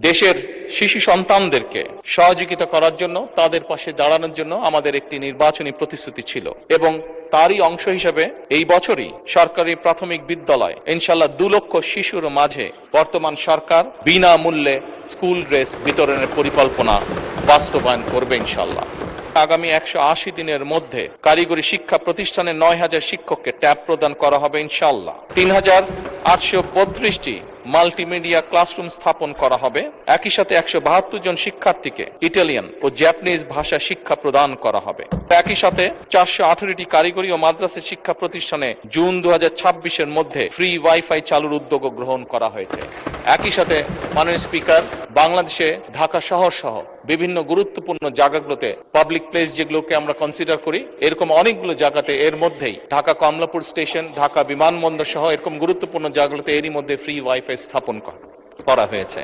দেশের শিশু সন্তানদেরকে সহযোগিতা করার জন্য, তাদের পাশে দাঁড়ানোর জন্য আমাদের একটি নির্বাচনী প্রতিশ্রুতি ছিল এবং তারই অংশ হিসেবে এই বছরই সরকারি প্রাথমিক বিদ্যালয় ইনশাআল্লাহ 2 লক্ষ শিশুর মাঝে বর্তমান সরকার বিনামূল্যে স্কুল ড্রেস বিতরণের পরিকল্পনা বাস্তবায়ন করবে ইনশাআল্লাহ। আগামী 180 দিনের মধ্যে কারিগরি শিক্ষা প্রতিষ্ঠানে 9000 শিক্ষককে ট্যাব প্রদান করা হবে ইনশাআল্লাহ। 3832টি মাল্টিমিডিয়া ক্লাসরুম স্থাপন করা হবে। একই সাথে 172 জন শিক্ষার্থীকে ইটালিয়ান ও জাপানিজ ভাষা শিক্ষা প্রদান করা হবে। একই সাথে 418টি কারিগরি ও মাদ্রাসা শিক্ষা প্রতিষ্ঠানে জুন 2026-এর মধ্যে ফ্রি ওয়াইফাই চালুর উদ্যোগ গ্রহণ করা হয়েছে। একই সাথে মাননীয় স্পিকার, বাংলাদেশে ঢাকা শহর সহ বিভিন্ন গুরুত্বপূর্ণ জায়গাগুলোতে পাবলিক প্লেস যেগুলোকে আমরা কনসিডার করি, এরকম অনেকগুলো জায়গাতে এর মধ্যেই ঢাকা কমলাপুর স্টেশন, ঢাকা বিমানবন্দর সহ এরকম গুরুত্বপূর্ণ জায়গাগুলোতে এরই মধ্যে ফ্রি ওয়াইফাই স্থাপন করা হয়েছে।